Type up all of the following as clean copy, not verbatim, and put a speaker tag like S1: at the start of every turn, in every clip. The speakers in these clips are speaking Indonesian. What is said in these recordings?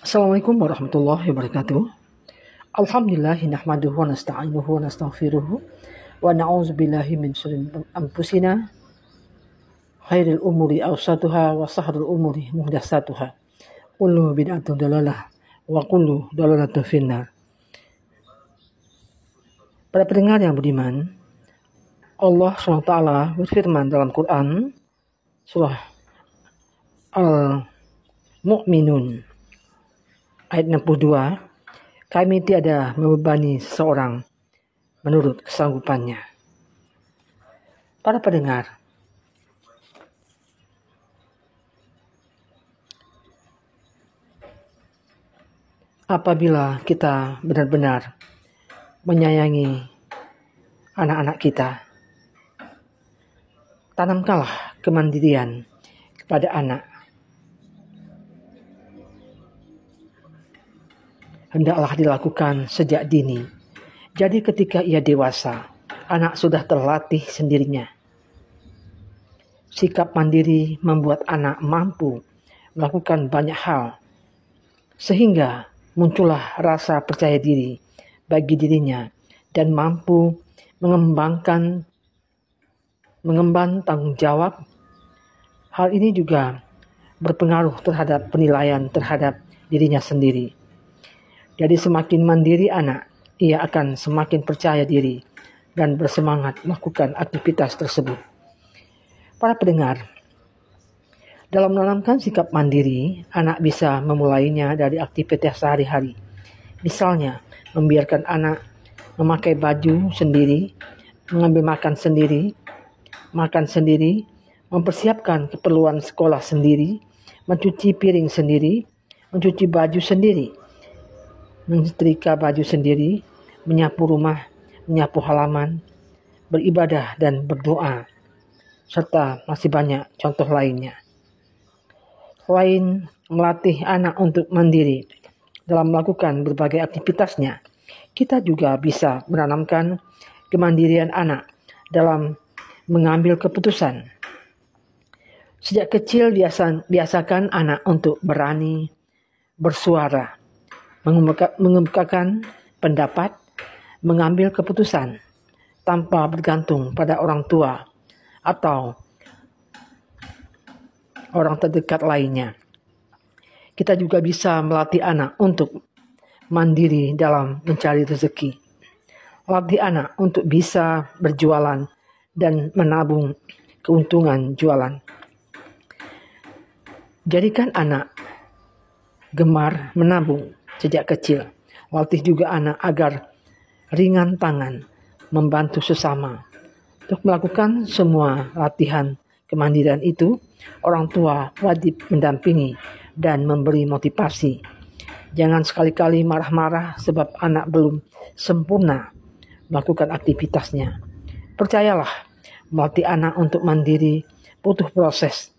S1: Assalamualaikum warahmatullahi wabarakatuh. Alhamdulillah nahmaduhu wa nasta'inuhu wa nastaghfiruhu wa na'udzu billahi min syururi anfusina khairil umuri awsatuha wa sahrul umuri muhdatsatuha. Kullu bid'atun dalalah wa kullu dalalatin finnar. Para pendengar yang budiman, Allah SWT berfirman dalam Quran surah Al-Mu'minun ayat 62, kami tiada membebani seseorang menurut kesanggupannya. Para pendengar, apabila kita benar-benar menyayangi anak-anak kita, tanamkanlah kemandirian kepada anak. Hendaklah dilakukan sejak dini. Jadi ketika ia dewasa, anak sudah terlatih sendirinya. Sikap mandiri membuat anak mampu melakukan banyak hal, sehingga muncullah rasa percaya diri bagi dirinya dan mampu mengemban tanggung jawab. Hal ini juga berpengaruh terhadap penilaian terhadap dirinya sendiri. Jadi semakin mandiri anak, ia akan semakin percaya diri dan bersemangat melakukan aktivitas tersebut. Para pendengar, dalam menanamkan sikap mandiri, anak bisa memulainya dari aktivitas sehari-hari. Misalnya, membiarkan anak memakai baju sendiri, mengambil makan sendiri, mempersiapkan keperluan sekolah sendiri, mencuci piring sendiri, mencuci baju sendiri, menyetrika baju sendiri, menyapu rumah, menyapu halaman, beribadah dan berdoa, serta masih banyak contoh lainnya. Selain melatih anak untuk mandiri dalam melakukan berbagai aktivitasnya, kita juga bisa menanamkan kemandirian anak dalam mengambil keputusan. Sejak kecil biasakan anak untuk berani bersuara, mengemukakan pendapat, mengambil keputusan tanpa bergantung pada orang tua atau orang terdekat lainnya. Kita juga bisa melatih anak untuk mandiri dalam mencari rezeki. Latih anak untuk bisa berjualan dan menabung keuntungan jualan. Jadikan anak gemar menabung sejak kecil. Latih juga anak agar ringan tangan membantu sesama. Untuk melakukan semua latihan kemandirian itu, orang tua wajib mendampingi dan memberi motivasi. Jangan sekali-kali marah-marah sebab anak belum sempurna melakukan aktivitasnya. Percayalah, melatih anak untuk mandiri butuh proses,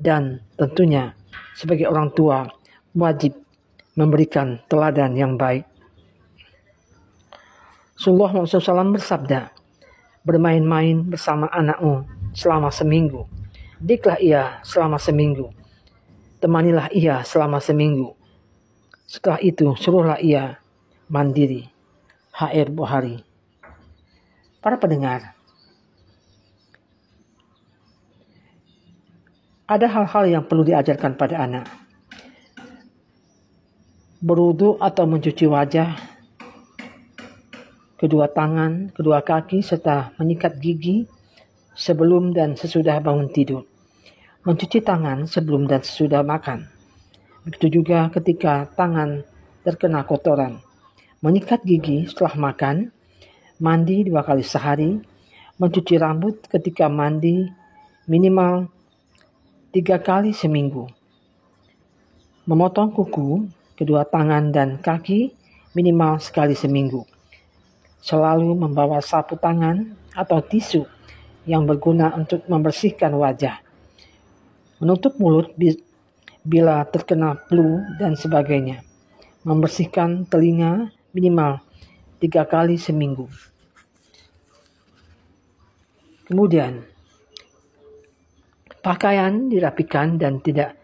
S1: dan tentunya sebagai orang tua wajib memberikan teladan yang baik. Rasulullah SAW bersabda, bermain-main bersama anakmu selama seminggu. Diklah ia selama seminggu. Temanilah ia selama seminggu. Setelah itu suruhlah ia mandiri. HR Bukhari. Para pendengar, ada hal-hal yang perlu diajarkan pada anak. Berwudu atau mencuci wajah, kedua tangan, kedua kaki, serta menyikat gigi sebelum dan sesudah bangun tidur. Mencuci tangan sebelum dan sesudah makan. Begitu juga ketika tangan terkena kotoran. Menyikat gigi setelah makan, mandi 2 kali sehari, mencuci rambut ketika mandi minimal 3 kali seminggu. Memotong kuku kedua tangan dan kaki minimal sekali seminggu. Selalu membawa sapu tangan atau tisu yang berguna untuk membersihkan wajah. Menutup mulut bila terkena flu dan sebagainya. Membersihkan telinga minimal 3 kali seminggu. Kemudian, pakaian dirapikan dan tidak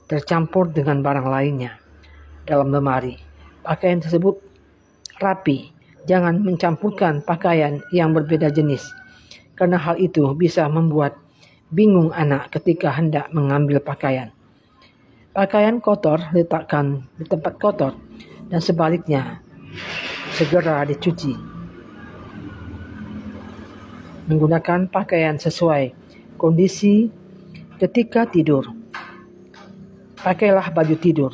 S1: tercampur dengan barang lainnya. dalam lemari. Pakaian tersebut rapi. Jangan mencampurkan pakaian yang berbeda jenis, karena hal itu bisa membuat bingung anak ketika hendak mengambil pakaian. Pakaian kotor letakkan di tempat kotor dan sebaliknya segera dicuci. Menggunakan pakaian sesuai kondisi ketika tidur. Pakailah baju tidur.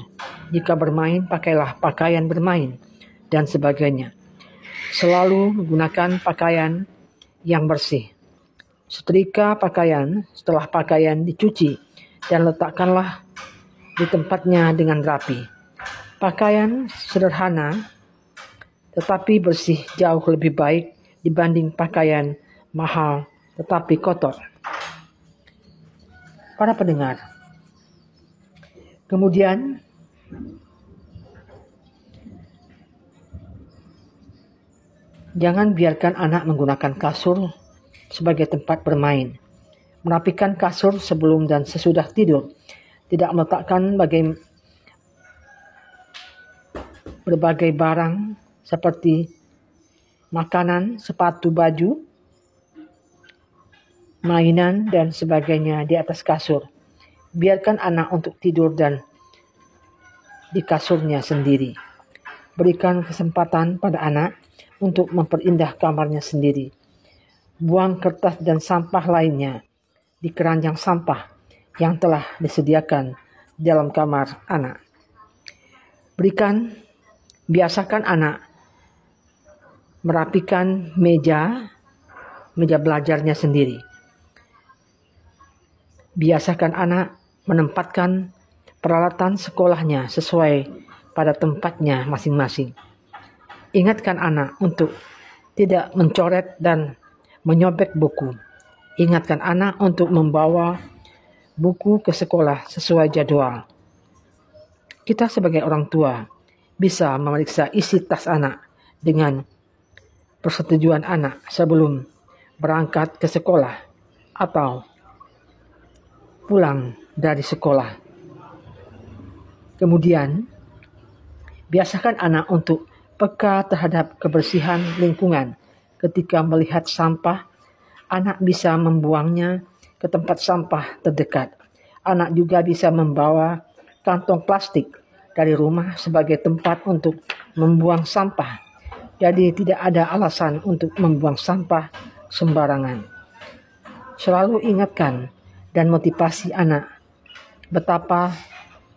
S1: Jika bermain, pakailah pakaian bermain, dan sebagainya. Selalu menggunakan pakaian yang bersih. Setrika pakaian setelah pakaian dicuci dan letakkanlah di tempatnya dengan rapi. Pakaian sederhana tetapi bersih jauh lebih baik dibanding pakaian mahal tetapi kotor. Para pendengar, kemudian jangan biarkan anak menggunakan kasur sebagai tempat bermain. Merapikan kasur sebelum dan sesudah tidur. Tidak meletakkan berbagai barang seperti makanan, sepatu, baju, mainan, dan sebagainya di atas kasur. Biarkan anak untuk tidur dan di kasurnya sendiri. Berikan kesempatan pada anak untuk memperindah kamarnya sendiri. Buang kertas dan sampah lainnya di keranjang sampah yang telah disediakan di dalam kamar anak. Biasakan anak merapikan meja belajarnya sendiri. Biasakan anak menempatkan peralatan sekolahnya sesuai pada tempatnya masing-masing. Ingatkan anak untuk tidak mencoret dan menyobek buku. Ingatkan anak untuk membawa buku ke sekolah sesuai jadwal. Kita sebagai orang tua bisa memeriksa isi tas anak dengan persetujuan anak sebelum berangkat ke sekolah atau pulang dari sekolah. Kemudian, biasakan anak untuk peka terhadap kebersihan lingkungan. Ketika melihat sampah, anak bisa membuangnya ke tempat sampah terdekat. Anak juga bisa membawa kantong plastik dari rumah sebagai tempat untuk membuang sampah. Jadi tidak ada alasan untuk membuang sampah sembarangan. Selalu ingatkan dan motivasi anak betapa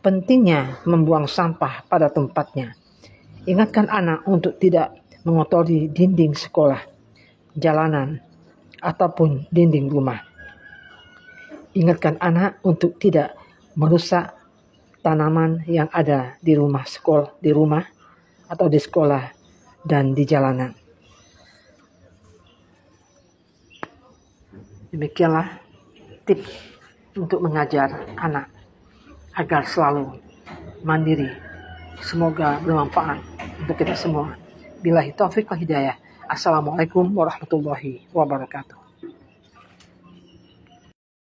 S1: pentingnya membuang sampah pada tempatnya. Ingatkan anak untuk tidak mengotori dinding sekolah, jalanan, ataupun dinding rumah. Ingatkan anak untuk tidak merusak tanaman yang ada di rumah atau di sekolah dan di jalanan. Demikianlah tips untuk mengajar anak agar selalu mandiri. Semoga bermanfaat untuk kita semua. Billahi taufiq wal hidayah. Assalamualaikum warahmatullahi wabarakatuh.